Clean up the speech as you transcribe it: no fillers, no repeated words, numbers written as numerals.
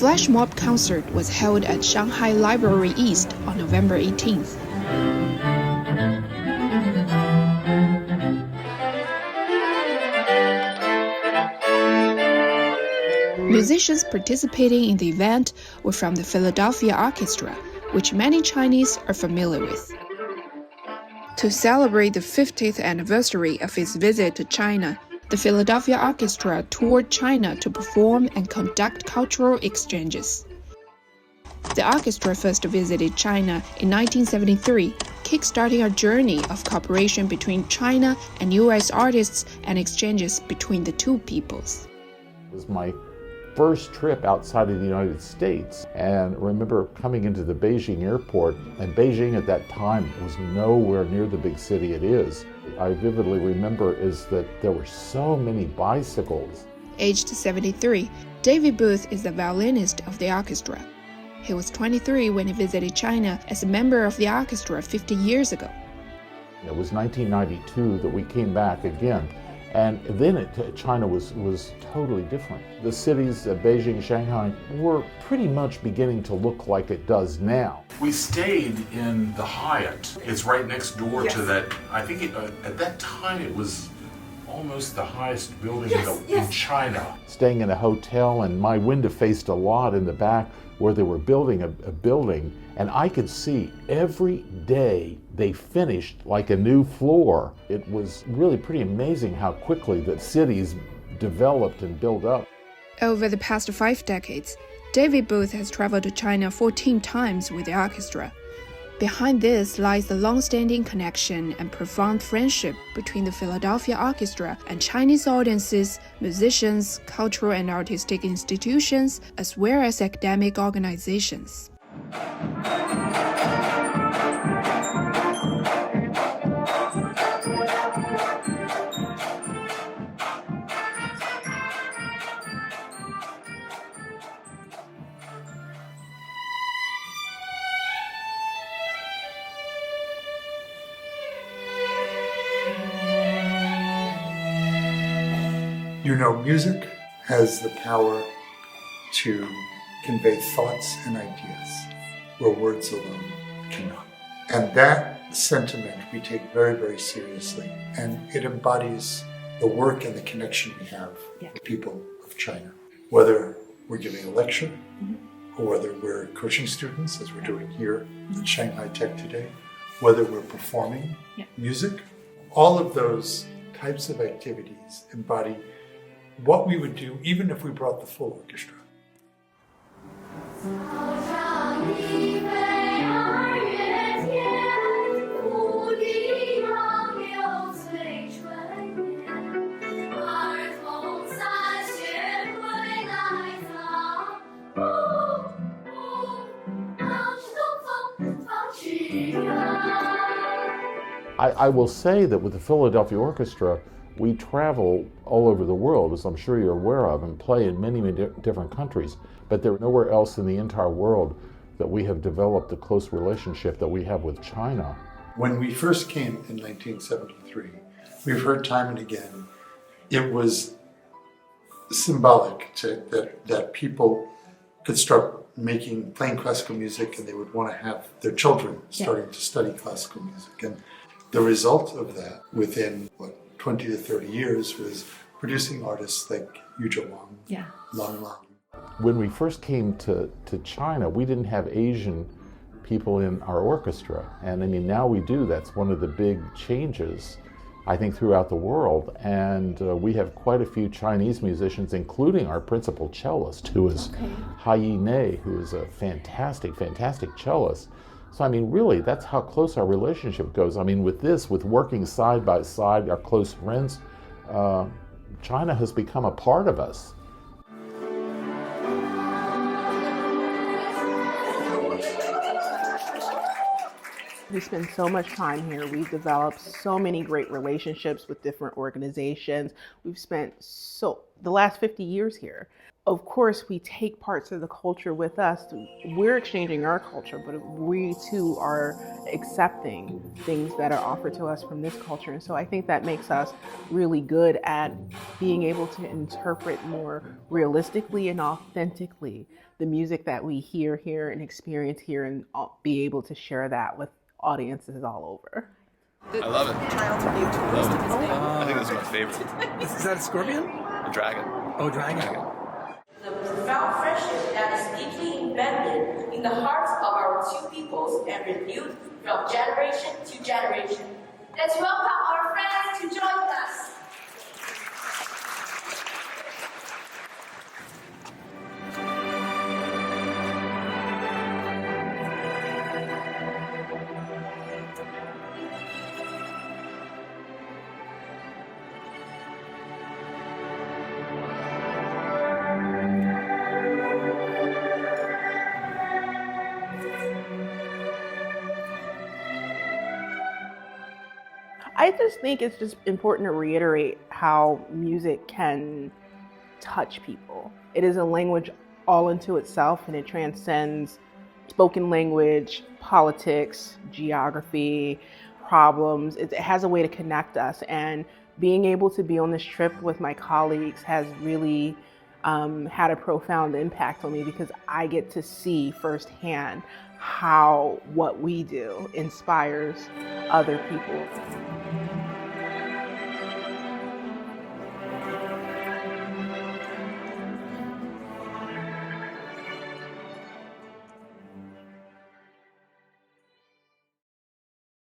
flash mob concert was held at Shanghai Library East on November 18th. Musicians participating in the event were from the Philadelphia Orchestra, which many Chinese are familiar with. To celebrate the 50th anniversary of its visit to China, the Philadelphia Orchestra toured China to perform and conduct cultural exchanges. The orchestra first visited China in 1973, kickstarting a journey of cooperation between China and U.S. artists and exchanges between the two peoples. It was my first trip outside of the United States, and remember coming into the Beijing airport, and Beijing at that time was nowhere near the big city it is. I vividly remember is that there were so many bicycles. Aged 73, David Booth is the violinist of the orchestra. He was 23 when he visited China as a member of the orchestra 50 years ago. It was 1992 that we came back again. And then China was totally different. The cities of Beijing, Shanghai were pretty much beginning to look like it does now. We stayed in the Hyatt. It's right next door to that. I think at that time it was almost the highest building in China. Staying in a hotel, and my window faced a lot in the back where they were building a building, and I could see every day they finished like a new floor. It was really pretty amazing how quickly the cities developed and built up. Over the past 5 decades, David Booth has traveled to China 14 times with the orchestra. Behind this lies the long-standing connection and profound friendship between the Philadelphia Orchestra and Chinese audiences, musicians, cultural and artistic institutions, as well as academic organizations. You know, music has the power to convey thoughts and ideas where words alone cannot. And that sentiment we take very, very seriously. And it embodies the work and the connection we have with people of China. Whether we're giving a lecture, or whether we're coaching students, as we're doing here at Shanghai Tech today, whether we're performing music, all of those types of activities embody what we would do even if we brought the full orchestra. I will say that with the Philadelphia Orchestra, we travel all over the world, as I'm sure you're aware of, and play in many, many different countries. But there nowhere else in the entire world that we have developed the close relationship that we have with China. When we first came in 1973, we've heard time and again, it was symbolic that people could start playing classical music, and they would want to have their children starting to study classical music. And the result of that within, 20 to 30 years was producing artists like Yu Wang, Lang Lang. When we first came to China, we didn't have Asian people in our orchestra. And I mean, now we do. That's one of the big changes, I think, throughout the world. And we have quite a few Chinese musicians, including our principal cellist, who is Hai Yi, who is a fantastic, fantastic cellist. So, I mean, really, that's how close our relationship goes. I mean, with working side by side, our close friends, China has become a part of us. We spend so much time here. We've developed so many great relationships with different organizations. We've spent the last 50 years here. of course, we take parts of the culture with us. We're exchanging our culture, but we too are accepting things that are offered to us from this culture. And so I think that makes us really good at being able to interpret more realistically and authentically the music that we hear here and experience here, and be able to share that with audiences all over. I love it. Childhood youth touristic estate. I think this is my favorite. Is that a scorpion? The dragon. Oh, dragon. The profound friendship that is deeply embedded in the hearts of our two peoples and renewed from generation to generation. Let's welcome our friends to join us. I just think it's just important to reiterate how music can touch people. It is a language all into itself, and it transcends spoken language, politics, geography, problems. It has a way to connect us, and being able to be on this trip with my colleagues has really had a profound impact on me, because I get to see firsthand how what we do inspires other people.